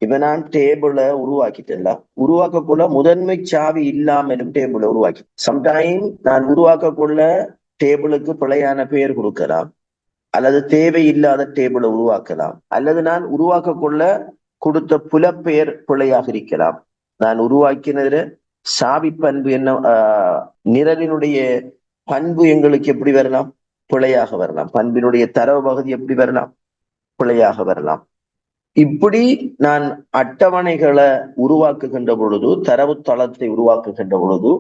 இப்ப நான் டேபிளை உருவாக்கிட்டேன்ல, உருவாக்கக்குள்ள முதன்மை சாவி இல்லாமலும் டேபிளை உருவாக்கி சம்டைம் நான் உருவாக்கக்குள்ள டேபிளுக்கு பிழையான பெயர் கொடுக்கலாம், அல்லது தேவையில்லாத டேபிளை உருவாக்கலாம், அல்லது நான் உருவாக்கக்குள்ள கொடுத்த புலப்பெயர் பிழையாக இருக்கலாம். நான் உருவாக்கினதுல சாவி பண்பு என்ன, நிரலினுடைய பண்பு எங்களுக்கு எப்படி வரலாம், பிழையாக வரலாம். பண்பினுடைய தரவு பகுதி எப்படி வரலாம், பிழையாக வரலாம். இப்படி நான் அட்டவணைகளை உருவாக்குகின்ற பொழுது, தரவு தளத்தை உருவாக்குகின்ற பொழுது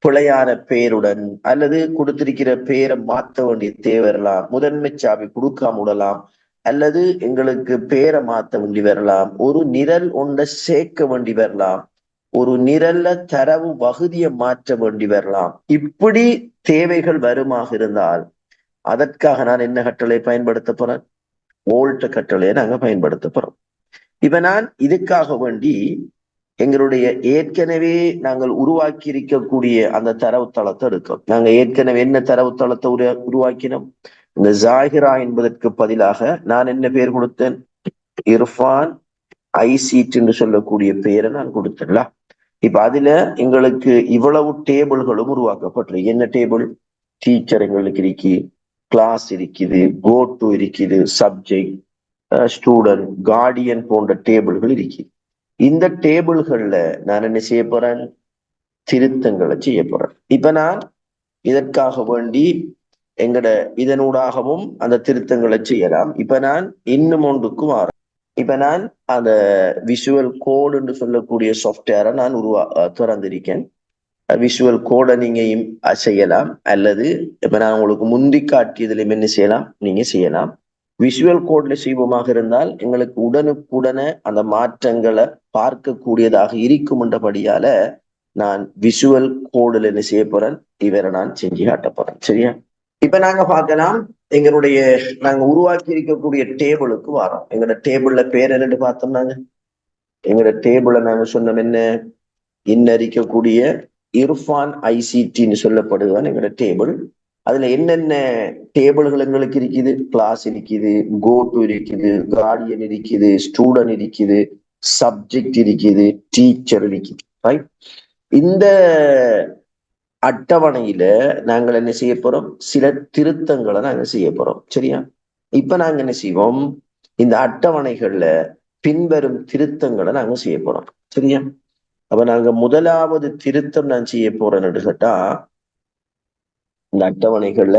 பிழையான பெயருடன் அல்லது கொடுத்திருக்கிற பெயரை மாற்ற வேண்டிய தேவை வரலாம், முதன்மை சாவி கொடுக்காம விடலாம், அல்லது எங்களுக்கு பெயரை மாற்ற வேண்டி வரலாம், ஒரு நிரல் ஒன்றை சேர்க்க வேண்டி வரலாம், ஒரு நிரல்ல தரவு பகுதியை மாற்ற வேண்டி வரலாம். இப்படி தேவைகள் வருமாக இருந்தால் அதற்காக நான் என்ன கட்டளை பயன்படுத்த போறேன், ஓல்ட் கட்டளையை நாங்க பயன்படுத்த போறோம். இப்ப நான் இதுக்காக வேண்டி எங்களுடைய ஏற்கனவே நாங்கள் உருவாக்கி இருக்கக்கூடிய அந்த தரவுத்தளத்தை எடுக்கிறோம். நாங்க ஏற்கனவே என்ன தரவுத்தளத்தை உருவாக்கினோம், இந்த ஜாகிரா என்பதற்கு பதிலாக நான் என்ன பெயர் கொடுத்தேன், இர்ஃபான் ஐசிட் என்று சொல்லக்கூடிய பெயரை நான் கொடுத்தேன்ல. இப்ப அதுல எங்களுக்கு இவ்வளவு டேபிள்களும் உருவாக்கப்பட்டிருக்கு. என்ன டேபிள், டீச்சர் எங்களுக்கு இருக்கு, கிளாஸ் இருக்குது, கோ டு இருக்குது, சப்ஜெக்ட், ஸ்டூடெண்ட், கார்டியன் போன்ற டேபிள்கள் இருக்கு. இந்த டேபிள்கள்ல நான் என்ன செய்ய போறேன், திருத்தங்களை செய்ய போறேன். இப்ப நான் இதற்காக வேண்டி எங்கட இதனூடாகவும் அந்த திருத்தங்களை செய்யலாம். இப்ப நான் இன்னும் ஒன்றுக்கும் மாறேன். இப்ப நான் அந்த விஷுவல் கோடு என்று சொல்லக்கூடிய சாஃப்ட்வேரை நான் திறந்திருக்கேன். விஷுவல் கோடை நீங்க செய்யலாம், அல்லது இப்ப நான் உங்களுக்கு முந்தி காட்டியதுல என்ன செய்யலாம், நீங்க செய்யலாம். விஷுவல் கோட்ல செய்வோமாக இருந்தால் எங்களுக்கு உடனுக்குடனே அந்த மாற்றங்களை பார்க்கக்கூடியதாக இருக்கும் என்றபடியால நான் விஷுவல் கோடுல என்ன செய்ய போறேன், இவரை நான் செஞ்சு காட்ட போறேன். சரியா? இப்ப நாங்க பார்க்கலாம், எங்களுடைய நாங்க உருவாக்கி இருக்கக்கூடிய டேபிளுக்கு வரோம். எங்களோட டேபிள்ல பேர் என்னன்னு பார்த்தோம். எங்களோட டேபிள நாங்க சொன்னோம் என்ன, இன்னரிக்கக்கூடிய இர்ஃபான் ஐசிடின்னு சொல்லப்படுவான் எங்களோட டேபிள். அதுல என்னென்ன டேபிள்கள் எங்களுக்கு இருக்குது, கிளாஸ் இருக்குது, கோ டு இருக்குது, கார்டியன் இருக்குது, ஸ்டூடெண்ட் இருக்குது, சப்ஜெக்ட் இருக்குது, டீச்சர் இருக்குது. ரைட்? இந்த அட்டவணையில நாங்கள் என்ன செய்ய போறோம், சில திருத்தங்களை நாங்க செய்ய போறோம். சரியா? இப்ப நாங்க என்ன செய்வோம், இந்த அட்டவணைகள்ல பின்வரும் திருத்தங்களை நாங்க செய்ய போறோம். சரியா? அப்ப நாங்க முதலாவது திருத்தம் நான் செய்ய போறேன்னு கேட்டா, இந்த அட்டவணைகள்ல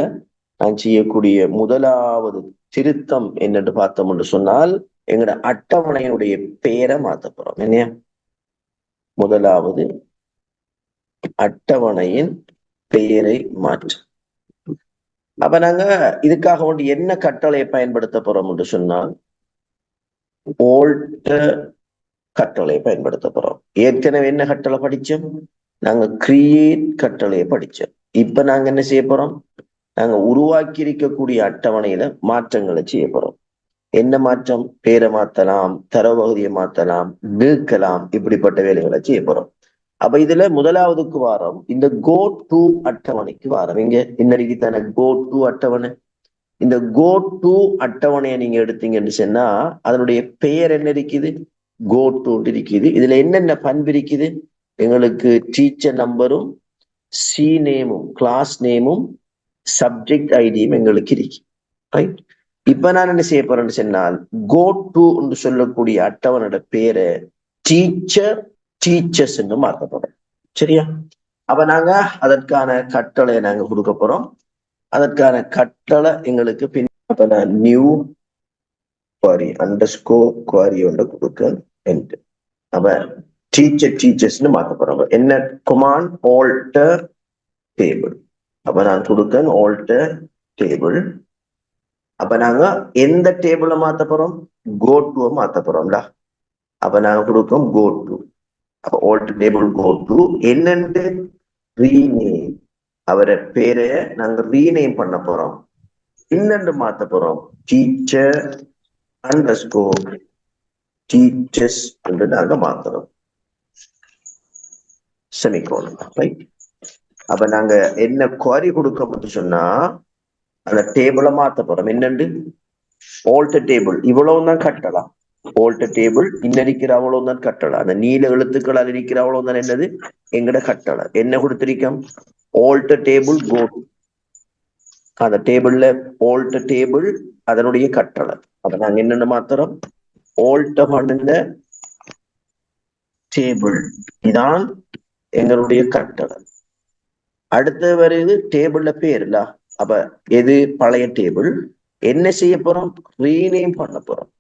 நான் செய்யக்கூடிய முதலாவது திருத்தம் என்னன்னு பார்த்தோம்னு சொன்னால், எங்களோட அட்டவணையினுடைய பெயரை மாத்த போறோம். என்ன? முதலாவது அட்டவணையின் பெயரை மாற்ற. அப்ப நாங்க இதுக்காக வேண்டி என்ன கட்டளையை பயன்படுத்த போறோம் என்று சொன்னால், ஓல்ட் கட்டளையை பயன்படுத்த போறோம். ஏற்கனவே என்ன கட்டளை படிச்சோம், நாங்க கிரியேட் கட்டளையை படிச்சோம். இப்ப நாங்க என்ன செய்ய போறோம், நாங்க உருவாக்கி இருக்கக்கூடிய அட்டவணையில மாற்றங்களை செய்ய போறோம். என்ன மாற்றம், பேரை மாத்தலாம், தரவு பகுதியை மாத்தலாம், நீக்கலாம், இப்படிப்பட்ட வேலைகளை செய்ய போறோம். அப்ப இதுல முதலாவதுக்கு வாரம் இந்த கோ டு அட்டவணைக்கு வாரம். இங்க இன்னைக்கு தானே கோ டு அட்டவணை. இந்த கோ டு அட்டவணையை நீங்க எடுத்தீங்கன்னு சொன்னா அதனுடைய பெயர் என்ன இருக்குது, கோ டு இருக்குது. இதுல என்னென்ன பண்பு இருக்குது, எங்களுக்கு டீச்சர் நம்பரும், சி நேமும், கிளாஸ் நேமும், சப்ஜெக்ட் ஐடியும் எங்களுக்கு இருக்கு. ரைட்? இப்ப நான் என்ன செய்ய போறேன்னு சொன்னால், கோ டு என்று சொல்லக்கூடிய அட்டவனோட பேரை டீச்சர், டீச்சர்ஸ் என்று மாற்ற போறோம். சரியா? அப்ப நாங்க அதற்கான கட்டளையை நாங்க கொடுக்க போறோம். அதற்கான கட்டளை எங்களுக்கு பின் நியூ குவாரி அண்டர்ஸ்கோர் குவாரி ஒன்று கொடுக்க. அப்ப டீச்சர் டீச்சர்ஸ்னு மாத்த போறோம். என்ன கமாண்ட், ஆல்டர் டேபிள். அப்ப நான் கொடுக்கேன் ஆல்டர் டேபிள். அப்ப நாங்க எந்த டேபிள மாத்த போறோம், கோ டு மாத்த போறோம்ல. அப்ப நாங்க கொடுக்கோம் கோ டு. அப்ப ஆல்டர் டேபிள் கோ டு என்னென்று ரீநேம், அவரை பேரை நாங்க ரீநேம் பண்ண போறோம். என்னென்று மாத்த போறோம், டீச்சர் அண்டர்ஸ்கோர் டீச்சர்ஸ் என்று நாங்க மாத்துறோம். செமிகோலன். ரைட்? அப்ப நாங்க என்ன குவாரி கொடுக்க சொன்னா அந்த டேபிள மாத்த போறோம். என்னண்டு ஆல்டர் டேபிள். இவ்வளவுதான் கட்டலாம். ஓல்ட் டேபிள் இன்னிக்கிற அவ்வளவுதான் கட்டளை. அந்த நீல எழுத்துக்களால் இருக்கிற அவ்வளவுதான் என்னது எங்கட கட்டளை. என்ன கொடுத்திருக்கோம்? Alter table go. அந்த டேபிள்ல ஓல்ட் டேபிள் அதனுடைய கட்டளை. அப்ப நாங்க என்னென்ன மாத்திரம் ஓல்ட் பண்ணுங்க டேபிள் இதான் எங்களுடைய கட்டளை. அடுத்து வருது டேபிள்ல பேர்ல. அப்ப எது பழைய டேபிள் என்ன செய்ய போறோம்? ரீநேம் பண்ண போறோம்.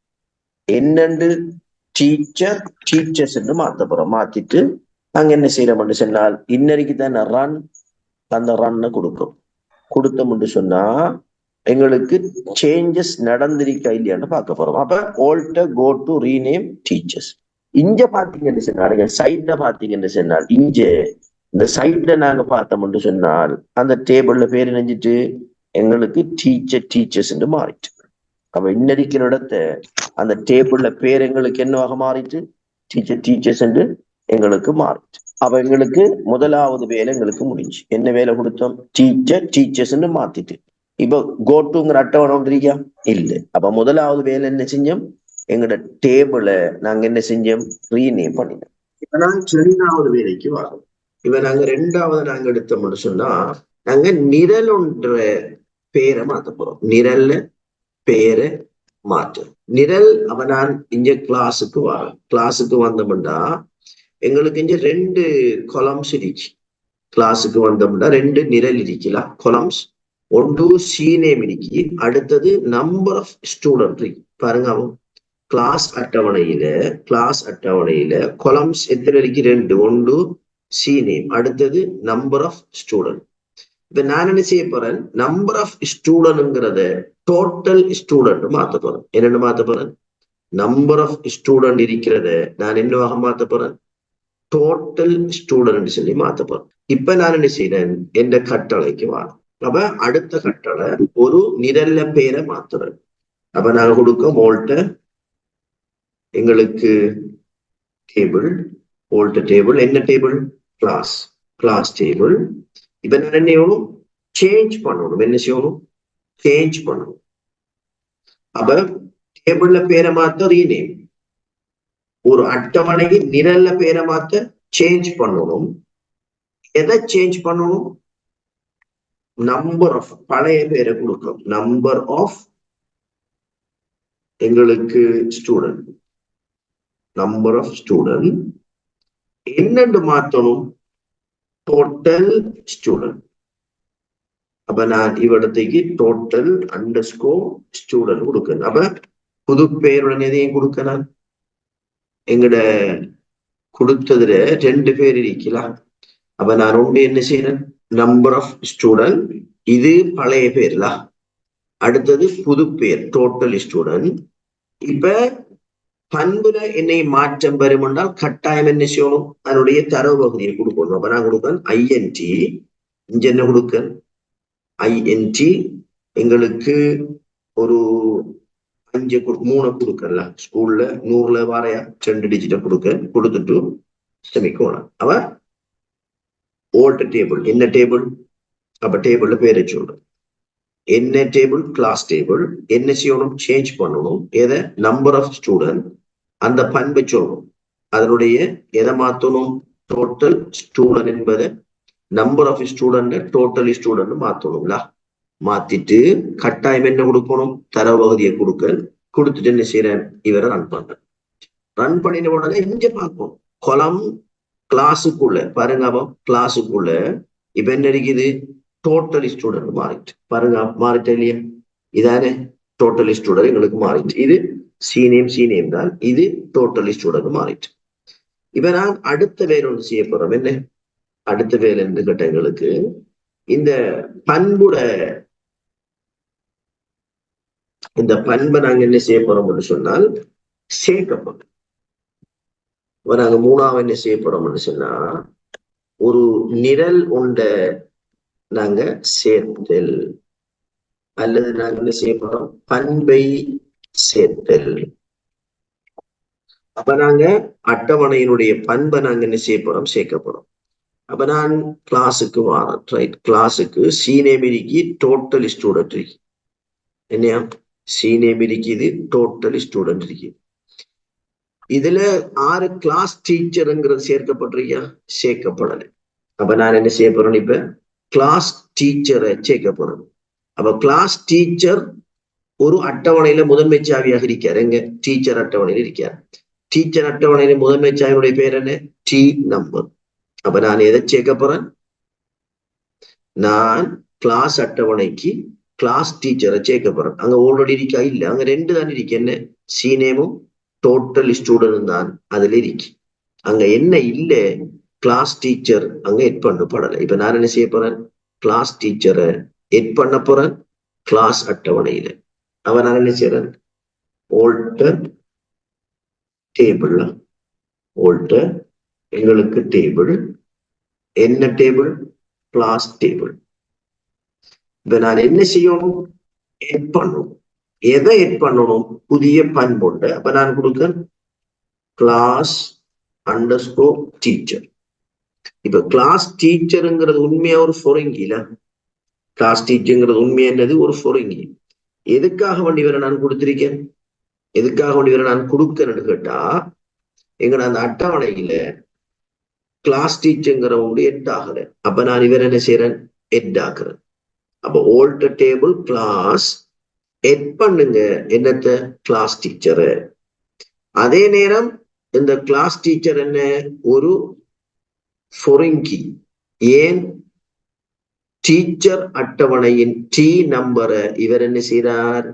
என்னண்டு டீச்சர் டீச்சர்ஸ் என்று மாத்த போறோம். மாத்திட்டு நாங்க என்ன செய்யறோம்னு சொன்னால் இன்னைக்கு தான் ரன் அந்த ரன்னை கொடுக்கும். கொடுத்தோம்னு சொன்னா எங்களுக்கு சேஞ்சஸ் நடந்திருக்கா இல்லையான்னு பார்க்க போறோம். அப்ப alter go to rename teachers. இங்க பாத்தீங்கன்னு சொன்னாங்க சைட்ல பாத்தீங்கன்னு சொன்னால் இங்க இந்த சைட்ல நாங்க பார்த்தோம்னு சொன்னால் அந்த டேபிள்ல பேர் நினைஞ்சிட்டு எங்களுக்கு டீச்சர் டீச்சர்ஸ் என்று மாறிட்டு. அப்ப இன்னடிக்கிற இடத்த அந்த டேபிள்ல பேர் எங்களுக்கு என்னவாக மாறிட்டு டீச்சர் டீச்சர்ஸ் என்று எங்களுக்கு மாறிட்டு. அப்ப எங்களுக்கு முதலாவது வேலை எங்களுக்கு முடிஞ்சு. என்ன வேலை கொடுத்தோம்? டீச்சர் டீச்சர்ஸ்ன்னு மாத்திட்டு. இப்ப கோட்டுங்கிற அட்டவணை ஒன்றிருக்கா இல்ல. அப்ப முதலாவது வேலை என்ன செஞ்சோம்? எங்களோட டேபிளை நாங்க என்ன செஞ்சோம்? ரீநேம் பண்ணினோம். இப்ப நாங்க ரெண்டாவது வேலைக்கு வரோம். இப்ப நாங்க ரெண்டாவது நாங்க எடுத்தோம்னு சொன்னா நாங்க நிரல் ஒன்ற பேரை மாத்த போறோம். நிரல்ல பேரை மாற்று நிரல். அப்ப நான் இங்க கிளாஸுக்கு வரேன். கிளாஸுக்கு வந்தோம்னா எங்களுக்கு இங்க 2 கொலம்ஸ் இருக்கு. கிளாஸுக்கு வந்தோம்னா 2 நிரல் இருக்கலாம் கொலம்ஸ். ஒன்று சி நேம் இருக்கு, அடுத்தது நம்பர் ஆஃப் ஸ்டூடெண்ட் இருக்கு. பாருங்க கிளாஸ் அட்டவணையில கொலம்ஸ் எத்தனை இருக்கு? 2. ஒன்று சி நேம், அடுத்தது நம்பர் ஆஃப் ஸ்டூடெண்ட். இப்ப நான் என்ன செய்ய போறேன்? நம்பர் ஆஃப் ஸ்டூடெண்ட்ங்கிறத டோட்டல் ஸ்டூடெண்ட் மாத்த போறேன். என்னென்னு மாத்த போறேன்? நம்பர் ஆஃப் ஸ்டூடெண்ட் இருக்கிறத நான் என்னவாக மாத்த போறேன்? டோட்டல் ஸ்டூடெண்ட் சொல்லி மாத்த போறேன். இப்ப நான் என்ன செய்யறேன்? என்ற கட்டளைக்கு வர. அப்ப அடுத்த கட்டளை ஒரு நிரல்ல பேரை மாத்துறேன். அப்ப நாங்க கொடுக்க ஓல்ட எங்களுக்கு டேபிள், ஓல்ட டேபிள். என்ன டேபிள்? Class table. இப்ப நான் என்ன செய்யணும்? சேஞ்ச் பண்ணணும். என்ன செய்யணும்? சேஞ்ச் பண்ணணும். அப்ப டேபிள்ல பேரை மாத்த ரீநேம், ஒரு அட்டவணைக்கு நிரல்ல பேரை மாத்த சேஞ்ச் பண்ணணும். எதை சேஞ்ச் பண்ணணும்? நம்பர் ஆஃப் பழைய பேரை கொடுக்கும். நம்பர் ஆஃப் எங்களுக்கு ஸ்டூடெண்ட், நம்பர் ஆஃப் ஸ்டூடெண்ட். என்னென்று மாற்றணும்? Total student. அப்ப நான் இவ்விடத்தைக்கு டோட்டல் அண்டர்ஸ்கோர் ஸ்டூடெண்ட் கொடுக்கணும். அப்ப புது பேருடன் எதையும் கொடுக்கலாம். எங்கட கொடுத்ததுல 2 பேர் இருக்கலாம். அப்ப நான் ஒன்று என்ன செய்யறேன்? நம்பர் ஆஃப் ஸ்டூடெண்ட், இது பழைய பேர்ல. அடுத்தது புது பேர் டோட்டல் ஸ்டூடெண்ட். இப்ப பண்புல என்னை மாற்றம் வரும் என்றால் கட்டாயம் என்ன செய்யணும்? அதனுடைய தரவு பகுதியை கொடுக்கணும். அப்ப நான் கொடுப்பேன் ஐஎன்டி. இங்க என்ன கொடுக்க? ஐஎன்டி எங்களுக்கு ஒரு 5 3 கொடுக்கல. ஸ்கூல்ல 100ல வரையா 2 டிஜிட்ட கொடுத்துட்டு செமிக்கோணும். அவ ஓல்ட் டேபிள். என்ன டேபிள்? அப்ப டேபிள்ல பேரை சொல்றேன். என்ன டேபிள்? Class table. என்ன செய்யணும்? சேஞ்ச் பண்ணணும். எதை? Number of student. அந்த பண்பை சொல்லணும். அதனுடைய எதை மாத்தணும்? டோட்டல் ஸ்டூடெண்ட் என்பதை number of student total student மாத்தணும்ல. மாத்திட்டு கட்டாயம் என்ன கொடுக்கணும்? தரவு பகுதியை கொடுத்துட்டு என்ன செய்யறேன்? இவரை ரன் பண்றேன். ரன் பண்ணின உடனே இங்க பார்ப்போம் கொலம் கிளாஸுக்குள்ள. பாருங்க கிளாஸுக்குள்ள இப்ப என்ன இருக்குது? டோட்டல் ஸ்டூடெண்ட் மாறிட்டு. பாருங்க மாறிட்ட இல்லையா? இதானே டோட்டல் ஸ்டூடெண்ட் எங்களுக்கு மாறிட்டு. இது சி நேம் தான். இது டோட்டல் ஸ்டூடெண்ட் மாறிட்டு. இப்ப நான் அடுத்த வேலை ஒன்று செய்ய போறோம். என்ன அடுத்த வேலை என்று கேட்ட எங்களுக்கு இந்த பண்பை நாங்க என்ன செய்ய போறோம்னு சொன்னால் சேர்க்கப்படும். நாங்க 3ஆவது என்ன செய்ய போறோம்னு சொன்னா ஒரு நிரல் உண்ட நாங்க சேர்த்தல், அல்லது நாங்க என்ன செய்ய போறோம்? பண்பை சேர்த்தல். அப்ப நாங்க அட்டவணையினுடைய பண்பை நாங்க என்ன செய்ய போறோம்? சேர்க்க போறோம். அப்ப நான் கிளாஸுக்கு வரேன். ரைட், கிளாஸுக்கு சி நேம் இருக்கு, டோட்டல் ஸ்டூடெண்ட் இருக்கு. என்னையா? சி நேம் இருக்குது, டோட்டல் ஸ்டூடெண்ட் இருக்கு. இதுல 6 கிளாஸ் டீச்சர்ங்கிறது சேர்க்கப்பட்டிருக்கியா? சேர்க்கப்படலை. அப்ப நான் என்ன செய்ய போறேன்? இப்ப கிளாஸ் டீச்சரை சேர்க்க போறேன். அப்ப கிளாஸ் டீச்சர் ஒரு அட்டவணையில முதன்மை சாவியாக இருக்கார். எங்க டீச்சர் அட்டவணையில் இருக்கார். டீச்சர் அட்டவணையில முதன்மை சாவியுடைய பேர் என்ன? T number. அப்ப நான் எதை சேர்க்க போறேன்? நான் கிளாஸ் அட்டவணைக்கு கிளாஸ் டீச்சரை சேர்க்க போறேன். அங்க ஆல்ரெடி இருக்கா? இல்ல, அங்க 2 தான் இருக்கு. என்ன? சி நேமும் டோட்டல் ஸ்டூடெண்ட் தான் அதுல இருக்கு. அங்க என்ன இல்ல? கிளாஸ் டீச்சர் அங்க எட் பண்ணப்படலை. இப்ப நான் என்ன செய்ய போறேன்? கிளாஸ் டீச்சரை எட் பண்ண போறேன் கிளாஸ் அட்டவணையில. அவ நான் என்ன செய்யறேன்? Alter table. ஆல்டர் எங்களுக்கு டேபிள். என்ன டேபிள்? Class table. இப்ப நான் என்ன செய்யணும்? எட் பண்ணணும். எதை எட் பண்ணணும்? புதிய பண்புண்டு. அப்ப நான் கொடுக்கிறேன் கிளாஸ் அண்டர்ஸ்கோர் டீச்சர். இப்ப கிளாஸ் டீச்சருங்கிறது உண்மையா ஒரு பொறங்கில? கிளாஸ் டீச்சருங்கிறது உண்மையா என்னது? ஒரு பொறங்கி. எதுக்காக வேண்டி வேற நான் கொடுத்திருக்கேன்? எதுக்காக வேண்டி வேற நான் கொடுக்கறேன்னு கேட்டா, எங்கட அந்த அட்டவணையில கிளாஸ் டீச்சருங்கிறவங்க எட் ஆகல. அப்ப நான் இவர் என்ன செய்யறேன்? எட் ஆக்குறேன். அப்ப ஆல்டர் டேபிள் கிளாஸ் எட் பண்ணுங்க என்னத்த? கிளாஸ் டீச்சரை. அதே நேரம் இந்த கிளாஸ் டீச்சர் என்ன? ஒரு பொறங்கி. ஏன்? டீச்சர் அட்டவணையின் டி நம்பரை இவர் என்ன செய்யறார்?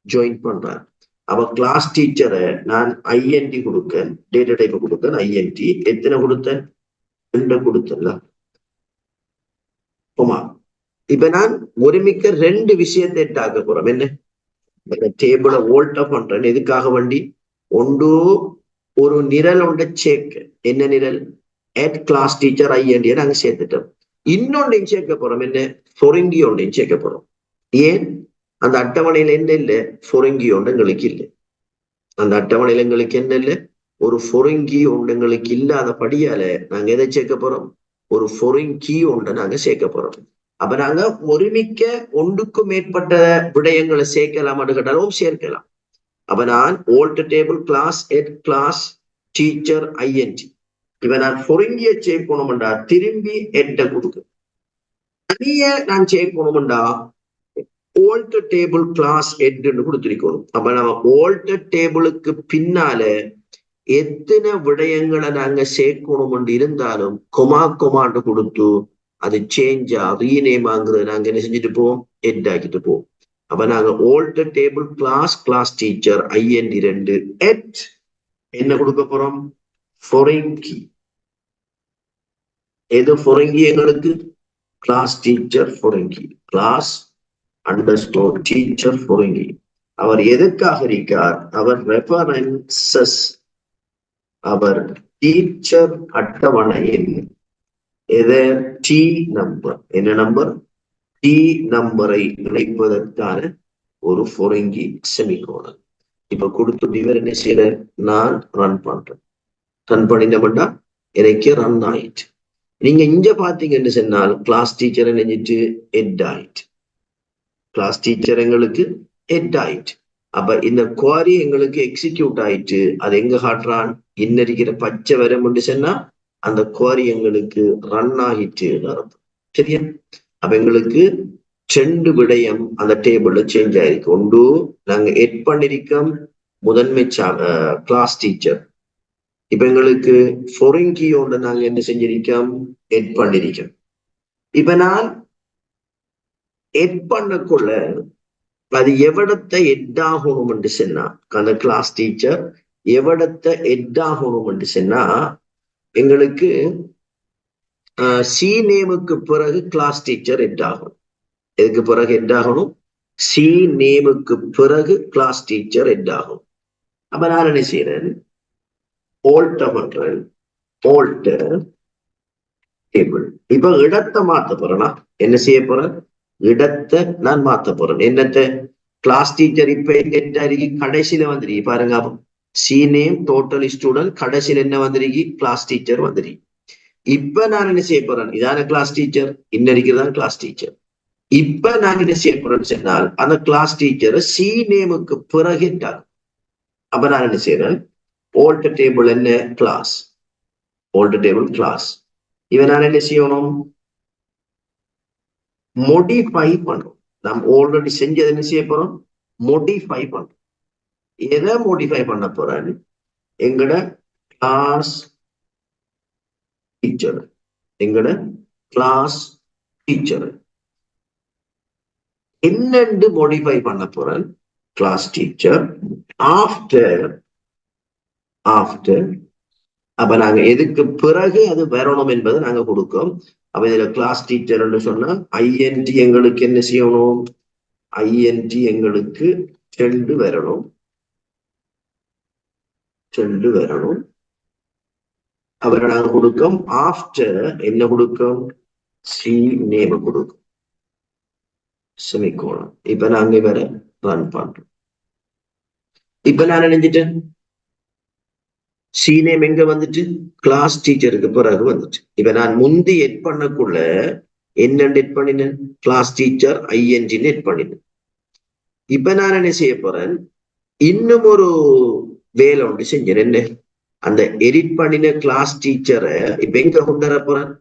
ஜாயின் பண்றார். அப்ப கிளாஸ் டீச்சரை நான் ஐஎன்டி கொடுக்கேன், டேட்டா டைப் கொடுக்கேன் ஐஎன்டி. எத்தனை கொடுத்தேன்? 2 கொடுத்தல. ஆமா. இப்ப நான் ஒருமிக்க 2 விஷயத்தை எட்டாக்க போறோம். என்ன? டேபிளை ஓல்டா பண்றேன். எதுக்காக வேண்டி? ஒன்று ஒரு நிரல் ஒன்றை சேர்க்க. என்ன நிரல்? எட் கிளாஸ் டீச்சர் ஐஎன்டி நாங்க சேர்த்துட்டோம். இன்னொன்றையும் சேர்க்க போறோம். என்ன? பொறங்கி ஒன்றையும் சேர்க்க போறோம். ஏன்? அந்த அட்டவணையில என்ன இல்லை? பொறங்கி ஒன்று எங்களுக்கு இல்லை. அந்த அட்டவணையில எங்களுக்கு என்ன இல்லை? ஒரு பொறங்கி ஒன்று எங்களுக்கு இல்லாதபடியால நாங்க எதை சேர்க்க போறோம்? ஒரு பொறங்கி ஒன்றை நாங்க சேர்க்க போறோம். அப்ப நாங்க ஒருமிக்க ஒன்றுக்கும் மேற்பட்ட விடயங்களை சேர்க்கலாமான்னு கேட்டாலும் சேர்க்கலாம். அப்ப நான் ஆல்டர் டேபிள் கிளாஸ் எட் கிளாஸ் டீச்சர் ஐஎன்டி. இப்ப நான் பொறங்கிய சேர்க்கணும்டா திரும்பி எட்ட கொடுக்கு. தனிய நான் சேர்க்கணும்டா ஆல்டர் டேபிள் கிளாஸ் எட்னு கொடுத்திருக்கணும். அப்ப நம்ம ஆல்டர் டேபிளுக்கு பின்னால எத்தனை விடயங்களை நாங்க சேர்க்கணும் இருந்தாலும் கொமாண்டு கொடுத்து அது சேஞ்சா ரீநேமாங்கிறது நாங்க என்ன செஞ்சுட்டு போவோம்? எட் ஆக்கிட்டு போவோம். அப்ப நாங்க alter table class class teacher INT 2 எட் என்ன கொடுக்க போறோம்? பொறங்கி. எது பொறங்கி எங்களுக்கு? Class teacher foreign key. Class underscore teacher foreign key. அவர் எதுக்காக இருக்கார்? அவர் ரெஃபரன்சஸ். அவர் டீச்சர் அட்டவணையில் எது? T number. என்ன நம்பர்? டி நம்பரை இணைப்பதற்கான ஒரு பொறங்கி செமிகோலன். இப்ப கொடுத்து இவர் என்ன செய்யற? நான் ரன் பண்றேன். ரன் பண்ணிட்டோம்னா எனக்கு ரன் ஆயிட்டு. நீங்க இங்க பாத்தீங்கன்னு சொன்னால் கிளாஸ் டீச்சர் நினைச்சிட்டு எட் ஆயிட்டு. கிளாஸ் டீச்சர் எங்களுக்கு எட் ஆயிட்டு. அப்ப இந்த குவாரி எங்களுக்கு எக்ஸிக்யூட் ஆயிட்டு. அது எங்க காட்டுறான்? இன்னிருக்கிற பச்சை வரம் சொன்னா அந்த குவாரி எங்களுக்கு ரன் ஆகிட்டு அர்த்தம். சரியா? அப்ப எங்களுக்கு 2 விடயம் அந்த டேபிள்ல சேஞ்ச் ஆயிருக்கு. ஒன்று நாங்க எட் பண்ணிருக்கோம் முதன்மை கிளாஸ் டீச்சர். இப்ப எங்களுக்கு பொறங்கியோட நாங்க என்ன செஞ்சிருக்கோம்? எட் பண்ணிருக்கோம். இப்ப நான் எட் பண்ணக்குள்ள அது எவிடத்தை எட் ஆகணும் என்று சொன்னா, அந்த கிளாஸ் டீச்சர் எவிடத்தை எட் ஆகணும் என்று சொன்னா எங்களுக்கு சி நேமுக்கு பிறகு கிளாஸ் டீச்சர் எட் ஆகணும். எதுக்கு பிறகு எட் ஆகணும்? சி நேமுக்கு பிறகு கிளாஸ் டீச்சர் எட் ஆகும். அப்ப நான் என்ன செய்யறேன்? ஆல்டர் பண்றேன். Alter table. இப்ப இடத்தை மாத்த போறேன்னா என்ன செய்ய போறேன்? இடத்தை நான் மாத்த போறேன். என்னத்தை? கிளாஸ் டீச்சர் இப்ப எங்க கடைசியில வந்துருக்கு பாருங்க. சி நேம் டோட்டல் ஸ்டூடெண்ட் கடைசியில் என்ன வந்திருக்கு? கிளாஸ் டீச்சர் வந்திருக்கு. இப்ப நான் என்ன செய்ய போறேன்? இதான கிளாஸ் டீச்சர், இன்னிருக்கிறதான் கிளாஸ் டீச்சர். இப்ப நான் என்ன செய்ய போறேன்னு சொன்னால் அந்த கிளாஸ் டீச்சர் சி நேமுக்கு பிறகு. அப்ப நான் என்ன செய்யறேன்? alter table என்ன class, alter table class. இவன் நான் என்ன செய்யணும், modify பண்ணும். நாம் ஆல்ரெடி செஞ்சது என்ன செய்ய போறோம், modify பண்ணும். எதை modify பண்ண போறேன், எங்கட class teacher, எங்கட class teacher என்னென்று modify பண்ண போறேன், class teacher after அப்ப நாங்க எதுக்கு பிறகு அது வரணும் என்பதை நாங்க கொடுக்கோம். அப்ப இதுல கிளாஸ் டீச்சர் சொன்னா ஐஎன்டி எங்களுக்கு என்ன செய்யணும், ஐஎன்டி எங்களுக்கு 2 வரணும், 2 வரணும். அவரை நாங்க கொடுக்கோம். ஆஃப்டர் என்ன கொடுக்கும், சி நேம் கொடுக்கும், செமிகோலன். இப்ப நாங்க இவரை ரன் பண்றோம். இப்ப நான் நினைஞ்சிட்டேன் சி நேம் எங்க வந்துட்டு, கிளாஸ் டீச்சருக்கு பிறகு வந்துட்டு. இப்ப நான் முந்தி எட் பண்ணக்குள்ள என்னன்னு எட் பண்ணினேன், கிளாஸ் டீச்சர் ஐஎன்ஜின்னு எட் பண்ணினேன். இப்ப நான் என்ன செய்ய போறேன், இன்னும் ஒரு வேலை ஒன்று செஞ்சேன். என்ன, அந்த எடிட் பண்ணின கிளாஸ் டீச்சரை இப்ப எங்க கொண்டு வர போறேன்,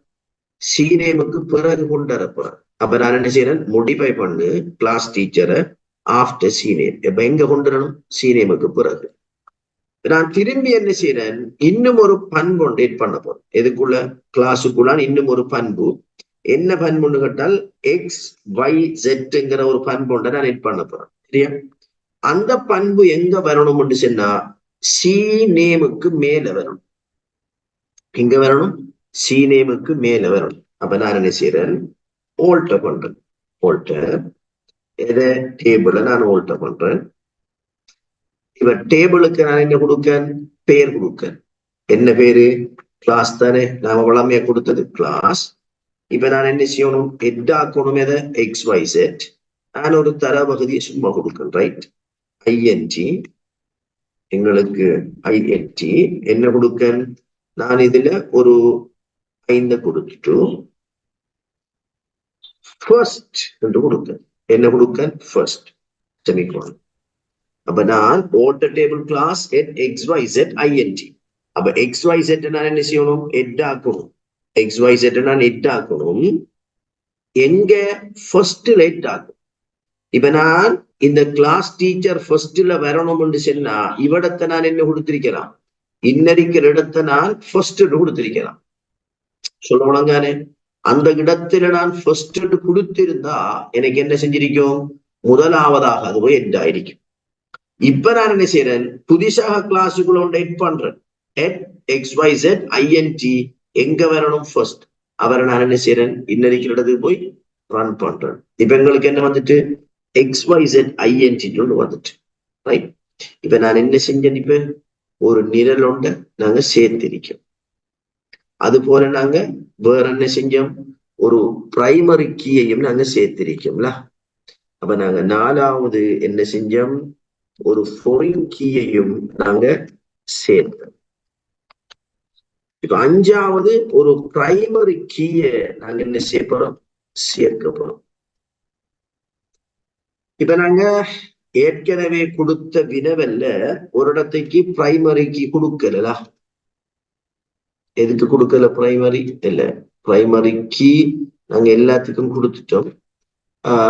சி நேமுக்கு பிறகு கொண்டு வர போறேன். அப்ப நான் என்ன செய்யறேன், மோடிஃபை பண்ணு கிளாஸ் டீச்சரை ஆஃப்டர் சி நேம். இப்ப எங்க கொண்டு வரணும், சி நேமுக்கு பிறகு. நான் திரும்பி என்ன செய்யறேன், இன்னும் ஒரு பண்பு ஒன்று எட் பண்ண போறேன். எதுக்குள்ள, கிளாஸுக்குள்ள இன்னும் ஒரு பண்பு. என்ன பண்புன்னு கேட்டால் எக்ஸ் ஒய் ஜெட்ங்கிற ஒரு பண்பு ஒன்றை நான் எட் பண்ண போறேன். சரியா, அந்த பண்பு எங்க வரணும்னு சொன்னா சி நேமுக்கு மேல வரணும். எங்க வரணும், சி நேமுக்கு மேல வரணும். அப்ப நான் என்ன செய்யறேன், ஆல்டர் பண்றேன். ஆல்டர் எதை, டேபிள நான் ஆல்டர் பண்றேன். இப்ப டேபிளுக்கு நான் என்ன கொடுக்கேன், பேர் கொடுக்கேன். என்ன பேரு, கிளாஸ் தானே, நாம வளமையா கொடுத்தது கிளாஸ். இப்ப நான் என்ன செய்யணும், ஹெட் ஆக்கணும் எதை, எக்ஸ் ஒய் செட். நான் ஒரு தர பகுதியை சும்மா கொடுக்கேன், ரைட். ஐஎன்டி எங்களுக்கு ஐஎன்டி என்ன கொடுக்கேன், நான் இதுல ஒரு 5 கொடுத்துட்டு ஃபர்ஸ்ட் என்று கொடுக்கேன். என்ன கொடுக்கேன், ஃபர்ஸ்ட் செமிகோலன். அப்ப நான் ஆல்டர் டேபிள் கிளாஸ் எட் எக்ஸ் ஒய் செட் ஐஎன்டி. அப்ப எக்ஸ் ஒய் செட் நான் என்ன செய்யணும், ஹெட் ஆக்கணும். எக்ஸ் ஒய் செட் நான் ஹெட் ஆக்கணும், எங்க ஃபர்ஸ்ட்ல ஹெட் ஆக்கும். இப்ப நான் இந்த கிளாஸ் டீச்சர் ஃபர்ஸ்ட்ல வரணும்னு சொன்னா இவடத்தை நான் என்ன கொடுத்திருக்கலாம், இன்னரிக்கிற இடத்தை நான் ஃபர்ஸ்ட் கொடுத்திருக்கலாம். சொல்லணுங்கானே, அந்த இடத்துல நான் ஃபர்ஸ்ட் கொடுத்திருந்தா எனக்கு என்ன செஞ்சிருக்கும், முதலாவதாக அது போய் ஹெட் ஆயிருக்கும். இப்ப நான் என்ன செய்யறேன், புதுசாக கிளாஸுக்குள்ள ஒன்று எட் பண்றேன். எட் எக்ஸ் ஒய் செட் ஐஎன்டி எங்க வரணும், ஃபர்ஸ்ட். அவரை நான் என்ன செய்யறேன், இன்னரிக்கிற இடத்துக்கு போய் ரன் பண்றேன். இப்ப எங்களுக்கு என்ன வந்துட்டு, எக்ஸ் ஒய் செட் ஐஎன்டி வந்துட்டு, ரைட். இப்ப நான் என்ன செஞ்சேன், இப்ப ஒரு நிரல் ஒன்றை நாங்க சேர்த்திருக்கோம். அது போல நாங்க வேற என்ன செஞ்சோம், ஒரு பிரைமரி கீயையும் நாங்க சேர்த்திருக்கோம்ல. அப்ப நாங்க 4வது என்ன செஞ்சோம், ஒரு ஃபாரின் கீயையும் நாங்க சேர்த்தோம். இப்ப 5வது ஒரு பிரைமரி கீய நாங்க என்ன செய்ய போறோம், சேர்க்க போறோம். இப்ப நாங்க ஏற்கனவே கொடுத்த வினவல்ல ஒரு இடத்துக்கு பிரைமரி கீ கொடுக்கல. எதுக்கு கொடுக்கல, பிரைமரி இல்ல, பிரைமரி கீ நாங்க எல்லாத்துக்கும் கொடுத்துட்டோம்.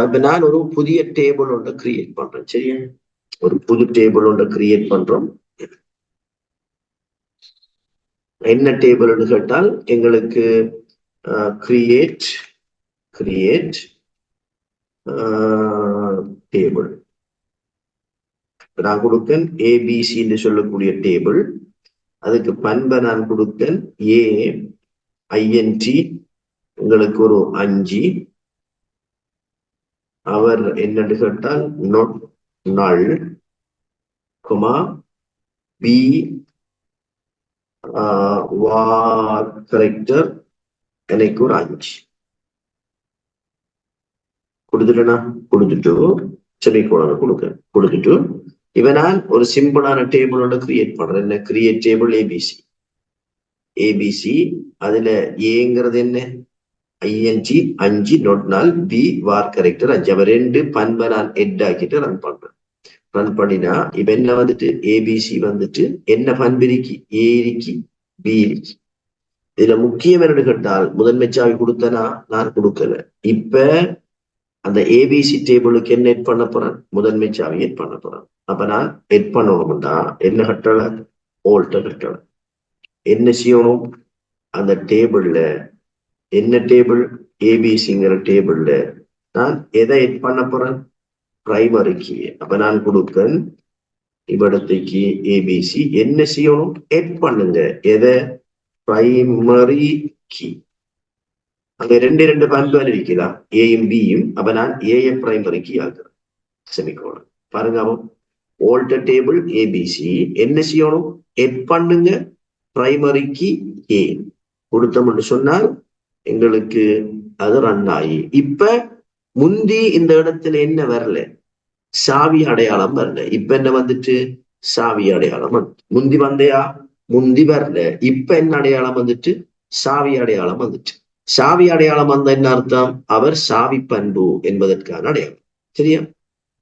இப்ப நான் ஒரு புதிய டேபிள் ஒன்றை கிரியேட் பண்றேன். சரியா, ஒரு புது டேபிள் ஒன்றை கிரியேட் பண்றோம். என்ன டேபிள்னு கேட்டால் எங்களுக்கு கிரியேட் டேபிள் நான் கொடுத்தேன். ஏபிசின்னு சொல்லக்கூடிய டேபிள். அதுக்கு பண்பை நான் கொடுத்தேன் ஏ ஐஎன்டி உங்களுக்கு ஒரு 5. அவர் என்னன்னு கேட்டால் not null, B var character எனக்கு ஒரு 5 கொடுத்துட்டேனா, கொடுத்துட்டு செமிகோலன் கொடுத்துட்டு இப்ப நான் ஒரு சிம்பிளான டேபிள் ஒன்று கிரியேட் பண்றேன். என்ன, கிரியேட் டேபிள் ஏபிசி. அதுல ஏங்கிறது என்ன, ING 5 not null, B var character 5. அவ 2 பண்பை நான் ஹெட் ஆக்கிட்டு ரன் பண்றேன். ரன் பண்ணினா இப்ப என்ன வந்துட்டு ஏபிசி வந்துட்டு என்ன பண்பிரிக்கு ஏ இருக்கு பி இருக்கு. இதுல முக்கியம் என்னன்னு கேட்டால் முதன்மை சாவி கொடுத்தனா நான் கொடுக்கல. இப்ப அந்த ஏபிசி டேபிளுக்கு என்ன எட் பண்ண போறேன், முதன்மை சாவி எட் பண்ண போறேன். அப்ப நான் எட் பண்ணணும்னா என்ன கட்டளை, ஓல்ட்ட கட்டளை. என்ன செய்யணும், அந்த டேபிள்ல என்ன டேபிள், ஏபிசிங்கிற டேபிள்ல நான் எதை எட் பண்ண போறேன், பிரைமரி கீ. அப்ப நான் கொடுப்பேன் இவ்விடத்துக்கு ஏபிசி. என்ன செய்யணும், எட் பண்ணுங்க எதை, பிரைமரி கீ. அங்க ரெண்டு பண்புகள் இருக்கலாம், ஏயும் பியும். அப்ப நான் ஏய பிரைமரி கீ ஆக்குறேன், செமிகோலன். பாருங்க, ஓல்டர் டேபிள் ஏபிசி என்ன செய்யணும், எட் பண்ணுங்க பிரைமரி கீ ஏ கொடுத்தோம்னு சொன்னால் எங்களுக்கு அது ரன் ஆகி. இப்ப முந்தி இந்த இடத்துல என்ன வரல, சாவி அடையாளம் வரல. இப்ப என்ன வந்துட்டு, சாவி அடையாளம் வந்து. முந்தி வந்தையா, முந்தி வரல. இப்ப என்ன அடையாளம் வந்துட்டு, சாவி அடையாளம் வந்துட்டு. சாவி அடையாளம் வந்த என்ன அர்த்தம், அவர் சாவி பண்பு என்பதற்கான அடையாளம். சரியா?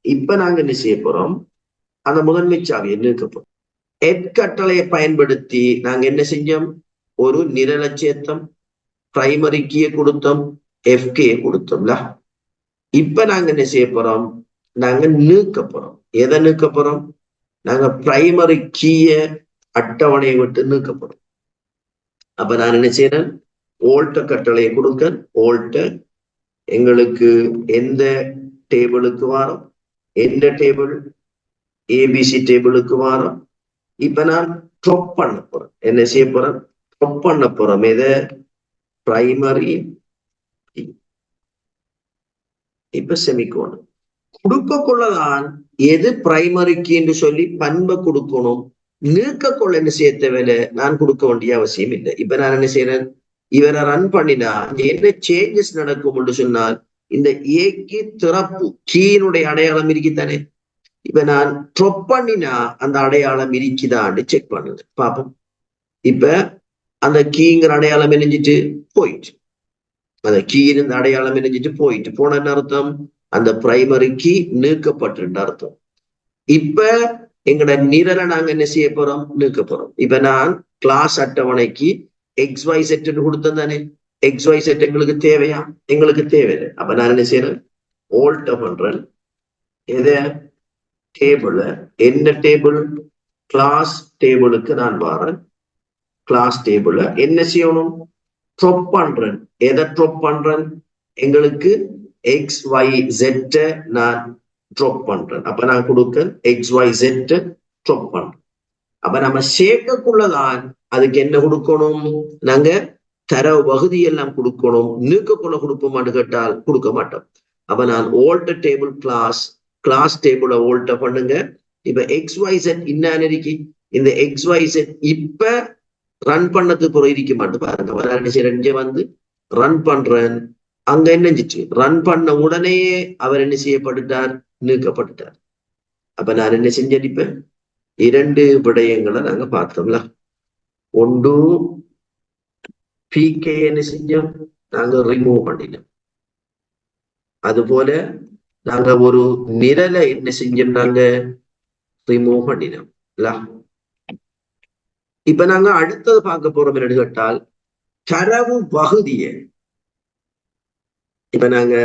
இப்ப நாங்க என்ன செய்ய போறோம், அந்த முதன்மை சாவியை நீக்க போறோம். எட் கட்டளையை பயன்படுத்தி நாங்க என்ன செஞ்சோம், ஒரு நிரலட்சியத்தம் பிரைமரி கீயை கொடுத்தோம், எஃப்கே கொடுத்தோம்ல. இப்ப நாங்க என்ன செய்ய போறோம், நாங்க நீக்க போறோம். எதை நீக்க போறோம், நாங்க பிரைமரி கீய அட்டவணையை விட்டு நீக்க போறோம். அப்ப நான் என்ன செய்யறேன், ஓல்ட்ட கட்டளையை கொடுக்க, ஓல்ட்ட எங்களுக்கு எந்த டேபிளுக்கு வரும், எந்த டேபிள், ஏபிசி டேபிளுக்கு வரும். இப்ப நான் ட்ராப் பண்ண போறேன், என்ன செய்ய போறேன், ட்ராப் பண்ண போறோம் எதை, பிரைமரி. இப்ப செமிகோலன் கொடுக்க கொள்ளதான் எது பிரைமரிக்கு என்று சொல்லி பண்பை கொடுக்கணும். நீக்க கொள்ள என்ன செய்ய தேவையில்லை, நான் கொடுக்க வேண்டிய அவசியம் இல்லை. இப்ப நான் என்ன செய்யறேன், இவரை ரன் பண்ணினா என்ன சேஞ்சஸ் நடக்கும் என்று சொன்னால், இந்த ஏக்கு திறப்பு கீயினுடைய அடையாளம் இருக்குதானே. இப்ப நான் ட்ராப் பண்ணினா அந்த அடையாளம் இருக்குதான்னு செக் பண்ணுது பாப்போம். இப்ப அந்த கீங்கிற அடையாளம் இணைஞ்சிட்டு போயிட்டு, அந்த கீ இருந்த அடையாளம் இணைஞ்சிட்டு போயிட்டு போன அர்த்தம், அந்த பிரைமரி கீ நீக்கப்பட்டு அர்த்தம். இப்ப எங்கட நிரலை நாங்க என்ன செய்ய போறோம், நீக்க போறோம். இப்ப நான் கிளாஸ் அட்டவணைக்கு XY செட் கொடுத்தேன் தானே, XY செட் எங்களுக்கு தேவையா, எங்களுக்கு தேவையில்லை. அப்ப நான் என்ன செய்யறேன், ஓல்ட்ட பண்றேன் எதை, டேபிள். என்ன டேபிள், கிளாஸ் டேபிளுக்கு நான் வரேன். கிளாஸ் டேபிள் என்ன செய்யணும், ட்ராப் பண்றேன். எதை ட்ராப் பண்றேன், எங்களுக்கு XYZ நான் ட்ராப் பண்றேன். அப்ப நான் கொடுக்க XYZ ட்ராப் பண்றேன். அப்ப நம்ம சேர்க்கக்குள்ளதான் அதுக்கு என்ன கொடுக்கணும், நாங்க தரவு பகுதி எல்லாம் கொடுக்கணும். நீக்கக்குள்ள கொடுப்போமான்னு கேட்டால் கொடுக்க மாட்டோம். அப்ப நான் ஓல்ட்ட டேபிள் கிளாஸ், கிளாஸ் டேபிள ஓல்ட்ட பண்ணுங்க. இப்ப XYZ இன்னான்னு இருக்கு, இந்த XYZ இப்ப ரன் பண்ணதுக்கு பிறகு இருக்க மாட்டேன் பாருங்க. வந்து ரன் பண்றேன், அங்க என்னஞ்சிச்சு, ரன் பண்ண உடனேயே அவர் என்ன செய்யப்பட்டுட்டார், நீக்கப்பட்டுட்டார். அப்ப நான் என்ன செஞ்சேன், இப்ப இரண்டு விடயங்களை நாங்க பார்த்தோம்ல. ஒன்று PK என்ன செஞ்சோம், நாங்க ரிமூவ் பண்ணினோம். அதுபோல நாங்க ஒரு நிரலை என்ன செஞ்சோம், நாங்க ரிமூவ் பண்ணினோம். இப்ப நாங்க அடுத்தது பார்க்க போறோம் என்னன்னு கேட்டால், தரவு பகுதியை. இப்ப நாங்க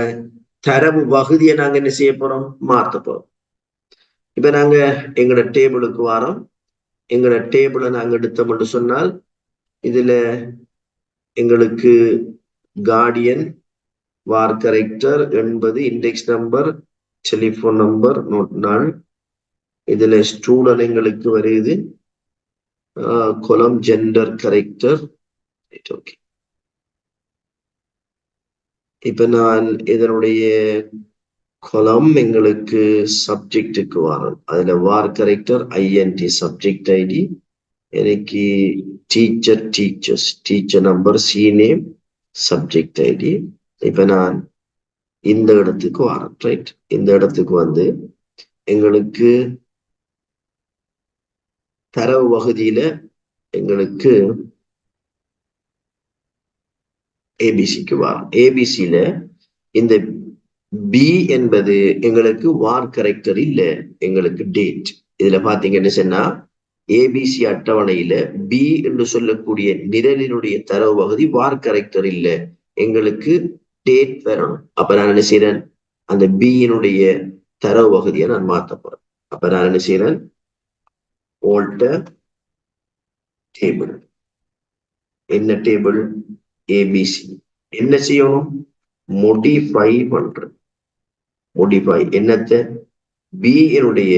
தரவு பகுதியை நாங்க என்ன செய்ய போறோம், மாத்த போறோம். இப்ப நாங்க எங்களோட டேபிளுக்கு வரோம். எங்களோட டேபிளை நாங்க எடுத்தோம்னு சொன்னால், இதுல எங்களுக்கு guardian, var character 80, index number, telephone number, not null. இதுல ஸ்டூடெண்ட் எங்களுக்கு வருது, கொலம் ஜெண்டர் கரெக்டர். ஓகே, இப்ப நான் இதனுடைய கொலம் எங்களுக்கு சப்ஜெக்டுக்கு வரும். அதுல var character INT subject ID, எனக்கு teacher teachers, teacher number, C name, subject ID. இப்ப நான் இந்த இடத்துக்கு வரேன். ரைட், இந்த இடத்துக்கு வந்து எங்களுக்கு தரவு பகுதியில எங்களுக்கு ஏபிசிக்கு வரும். ஏபிசியில இந்த பி என்பது எங்களுக்கு வார் கரெக்டர் இல்ல, எங்களுக்கு டேட். இதுல பாத்தீங்கன்னு சொன்னா ஏபிசி அட்டவணையில பி என்று சொல்லக்கூடிய நிரலினுடைய தரவு பகுதி வார் கரெக்டர் இல்ல, எங்களுக்கு டேட் வரணும். அப்ப நான் என்ன செய்யறேன், அந்த பியினுடைய தரவு பகுதியை நான் மாத்த போறேன். அப்ப நான் என்ன செய்யறேன், ஆல்டர் டேபிள். என்ன டேபிள், ஏபிசி. என்ன செய்யணும், மோடிஃபை பண்றேன். மோடிஃபை என்னத்த, பி என்னுடைய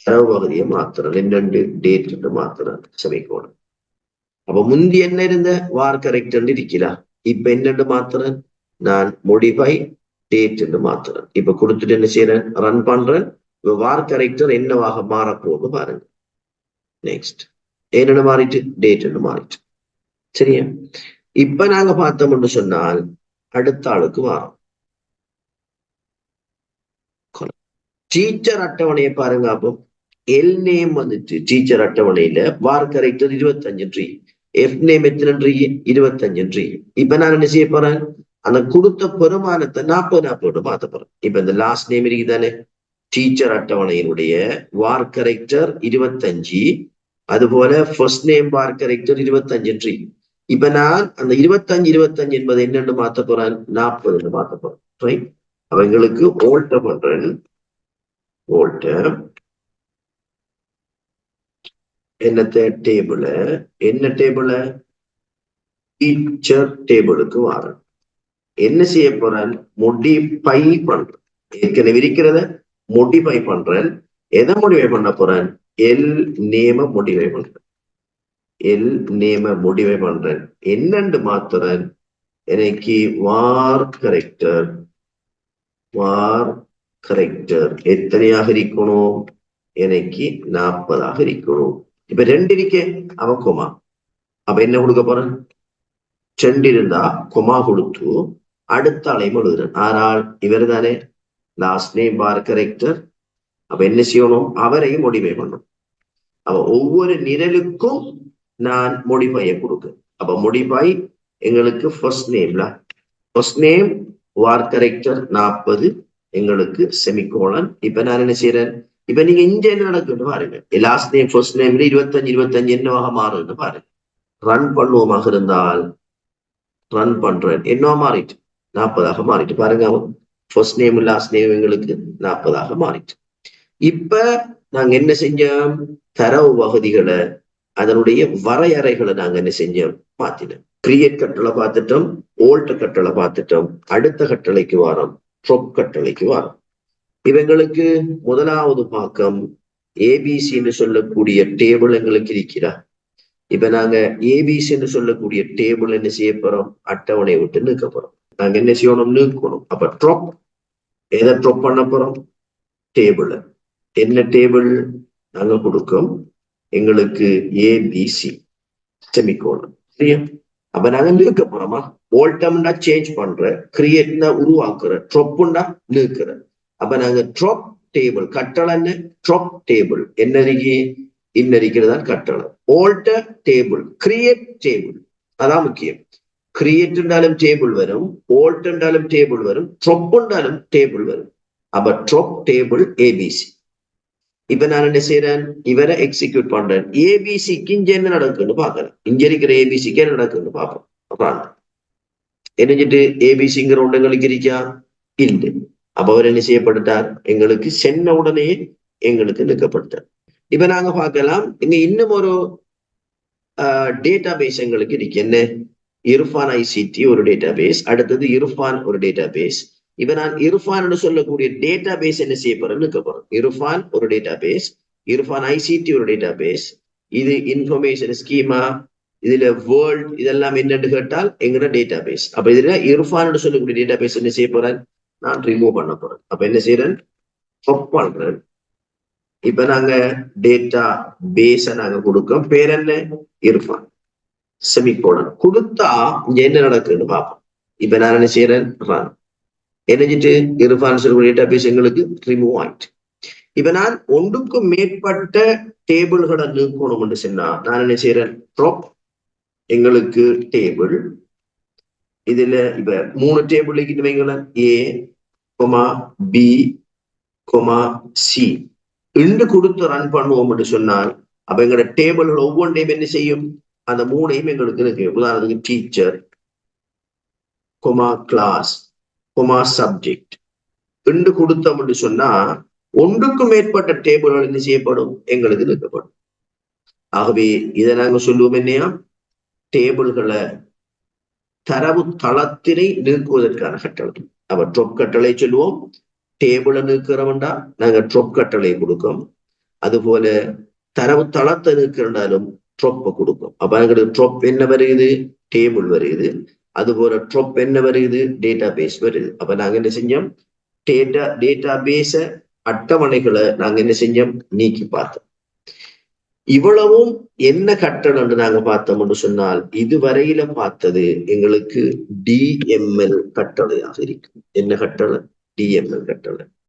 தரவு பகுதியை மாத்துறேன், ரெண்டு டேட் மாத்துறேன், செமிகோலன். அப்ப முந்தி என்ன இருந்த வார் கரெக்டர் இருக்கிறா, இப்ப என்னென்று மாத்துறேன், நான் மோடிஃபை டேட் என்று மாத்துறேன். இப்ப கொடுத்துட்டு என்ன செய்யறேன், ரன் பண்றேன். இப்ப வார் கரெக்டர் என்னவாக மாறப்போகுது பாருங்க. நெக்ஸ்ட் என்னென்னு மாறிட்டு, டேட் என்று மாறிட்டு. சரியா, இப்ப நாங்க பார்த்தோம்னு சொன்னால் அடுத்த ஆளுக்கு வரோம். டீச்சர் அட்டவணையை பாருங்க. அப்போ எல் நேம் வந்துட்டு டீச்சர் அட்டவணையில வார் கரெக்டர் 25 எஃப் நேம் எத்தனை 25. இப்ப நான் என்ன செய்ய போறேன், அந்த கொடுத்த பெருமானத்தை 40 மாத்த போறேன். இப்ப இந்த லாஸ்ட் நேம் இருக்குதானே, டீச்சர் அட்டவணையினுடைய வார் கரெக்டர் 25, அதுபோல ஃபர்ஸ்ட் நேம் வார் கரெக்டர் 25. இப்ப நான் அந்த 25 என்பது என்னன்னு மாத்த போறேன், 40 மாத்த போறேன். ரைட், அவங்களுக்கு ஓல்டர் பண்றேன். ஓல்டர் என்னத்த டேபிள, என்ன டேபிள, டீச்சர் டேபிளுக்கு வரேன். என்ன செய்ய போறேன், மோடிஃபை பண்றேன். ஏற்கனவே இருக்கிறத மோடிஃபை பண்றேன். எதை மோடிஃபை பண்ண போறேன், எல் நேம மோடிஃபை பண்றேன். எல் நேம மோடிஃபை பண்றேன். என்னண்டு மாத்துறேன், எனக்கு வார் கரெக்டர், வார் கரெக்டர் எத்தனையாக இருக்கணும், எனக்கு 40 இருக்கணும். இப்ப 2 இருக்கே, அவன் கொமா. அப்ப என்ன கொடுக்க போறேன், 2 இருந்தா கொமா கொடுத்து அடுத்த அலையும் எழுதுறேன். ஆனால் இவர் தானே லாஸ்ட் நேம் வார் கரெக்டர். அப்ப என்ன செய்யணும், அவரையும் மோடிஃபை பண்ணணும். அப்ப ஒவ்வொரு நிரலுக்கும் நான் மோடிஃபையை கொடுக்க. அப்ப மோடிஃபை எங்களுக்கு ஃபர்ஸ்ட் நேம்ல, ஃபர்ஸ்ட் நேம் வார் கரெக்டர் 40 எங்களுக்கு செமிகோலன். இப்ப நான் என்ன செய்யறேன், இப்ப நீங்க இங்க என்ன நடக்குன்னு பாருங்க, லாஸ்ட் நேம் ஃபர்ஸ்ட் நேம்ல 25 என்னவாக மாறுன்னு பாருங்க. ரன் பண்ணுவோமாக இருந்தால், ரன் பண்றேன், என்னவா மாறிட்டு 40 மாறிட்டு பாருங்க. ஃபர்ஸ்ட் நேம் லாஸ்ட் நேம் எங்களுக்கு 40 மாறிட்டு. இப்ப நாங்க என்ன செஞ்சோம், தரவு பகுதிகளை அதனுடைய வரையறைகளை நாங்க என்ன செஞ்சோம், மாத்தினோம். கிரியேட் கட்டளை பார்த்துட்டோம், ஓல்ட் கட்டளை பார்த்துட்டோம். அடுத்த கட்டளைக்கு வரோம், ட்ரொப் கட்டளைக்கு வரோம். இவங்களுக்கு முதலாவது பாக்கம் ஏபிசி என்று சொல்லக்கூடிய டேபிள் எங்களுக்கு இருக்கிறா. இப்ப நாங்க ஏபிசி என்று சொல்லக்கூடிய டேபிள் என்ன செய்ய போறோம், அட்டவணை விட்டு நீக்க போறோம். நாங்க என்ன செய்யணும், நீக்கணும். அப்ப ட்ரொப், எதை ட்ரொப் பண்ண போறோம், டேபிள். என்ன டேபிள் நாங்க கொடுக்கும், எங்களுக்கு ஏபிசி செமிகோலன். சரியா, அப்ப நாங்க நீக்க போறோமா, ஓல்டம்னா சேஞ்ச் பண்ற, கிரியேட்னா உருவாக்குற, ட்ரொப்னா நீக்குற. அப்ப நாங்க ட்ரொப் டேபிள் கட்டளை, ட்ரொப் டேபிள் என்ன இருக்கு, இன்ன இருக்கிறதா கட்டளை. ஓல்டர் டேபிள், கிரியேட் டேபிள், அதான் முக்கியம். கிரியேட் என்றாலும் டேபிள் வரும், ஓல்ட் என்றாலும் டேபிள் வரும், ட்ரொப் என்றாலும் டேபிள் வரும். அப்ப ட்ரொப் டேபிள் ஏபிசி. இப்ப நான் என்ன செய்யறேன், இவரை எக்ஸிக்யூட் பண்றேன். ஏபிசிக்கு இங்க என்ன நடக்குன்னு பாக்குறேன், இங்க இருக்கிற ஏபிசிக்கு என்ன நடக்குன்னு பார்ப்போம். அப்புறம் என்னஞ்சிட்டு ஏபிசிங்கிற ஒன்றங்களுக்கு இருக்கா இல்லை. அப்ப அவர் என்ன செய்யப்பட்டார், எங்களுக்கு சென்ன உடனே எங்களுக்கு நிற்கப்பட்டார். இப்ப நாங்க பார்க்கலாம், இங்க இன்னும் ஒரு டேட்டா பேஸ் எங்களுக்கு இருக்கு. என்ன, இர்ஃபான் ஐசிடி ஒரு டேட்டா பேஸ், அடுத்தது இர்ஃபான் ஒரு டேட்டா பேஸ். இப்ப நான் இர்ஃபான் சொல்லக்கூடிய டேட்டா பேஸ் என்ன செய்ய போறேன்னு நிற்க போறேன். இர்ஃபான் ஒரு டேட்டா பேஸ், இர்ஃபான் ஐசிடி ஒரு டேட்டா பேஸ், இது இன்ஃபர்மேஷன் ஸ்கீமா, இதுல வேர்ல்ட், இதெல்லாம் என்னன்னு கேட்டால் எங்கட டேட்டா பேஸ். அப்ப இதுல இர்ஃபான் சொல்லக்கூடிய டேட்டா பேஸ் என்ன செய்ய போறேன், நான் ரிமூவ் பண்ண போறேன். அப்ப என்ன செய்யறேன், ஸ்டாப் பண்றேன். இப்ப நாங்க டேட்டா பேஸ நாங்க கொடுக்கோம், பேர் என்ன, இர்ஃபான் செமிகோலன் கொடுத்தா இங்க என்ன நடக்குன்னு பார்ப்போம். இப்ப நான் என்ன செய்யறேன், ரன். என்னஞ்சிட்டு இர்ஃபான் சொல்லக்கூடிய டேட்டா பேஸ் எங்களுக்கு ரிமூவ் ஆயிட்டு. இப்ப நான் ஒன்றுக்கும் மேற்பட்ட டேபிள்களை நீக்கணும்னு சொன்னா நான் என்ன செய்யறேன், ட்ராப் எங்களுக்கு டேபிள். இதுல இப்ப 3 டேபிள் வைங்களேன், ஏ பி, சி என்று கொடுத்து ரன் பண்ணுவோம் என்று சொன்னால் அப்ப எங்களோட டேபிள்கள் ஒவ்வொன்றையும் என்ன செய்யும்? அந்த மூணையும் எங்களுக்கு இருக்கு. உதாரணத்துக்கு டீச்சர், கிளாஸ், சப்ஜெக்ட் என்று கொடுத்தோம் என்று சொன்னா ஒன்றுக்கும் மேற்பட்ட டேபிள்கள் என்ன செய்யப்படும்? எங்களுக்கு இருக்கப்படும். ஆகவே இதை நாங்க சொல்லுவோம் என்னையா, டேபிள்களை தரவு தளத்தினை நீக்குவதற்கான கட்டளை. அப்ப ட்ரொப் கட்டளை சொல்லுவோம். டேபிளை நீக்கிறவன்டா நாங்க ட்ரொப் கட்டளை கொடுக்கும். அதுபோல தரவு தளத்தை நீக்கிறாலும் ட்ரொப்பை கொடுக்கும். அப்ப எங்களுக்கு ட்ரொப் என்ன வருது? டேபிள் வருது. அதுபோல ட்ரொப் என்ன வருது? டேட்டா பேஸ் வருது. அப்ப நாங்க என்ன செஞ்சோம்? டேட்டா பேஸ அட்டவணைகளை நாங்க என்ன செஞ்சோம்? நீக்கி பார்த்தோம். இவ்வளவும் என்ன கட்டளை நாங்க பார்த்தோம்னு சொன்னால் இதுவரையில பார்த்தது எங்களுக்கு டிஎம்எல் கட்டளையாக இருக்கும். என்ன கட்டளை? டிஎம்எல் கட்டளை.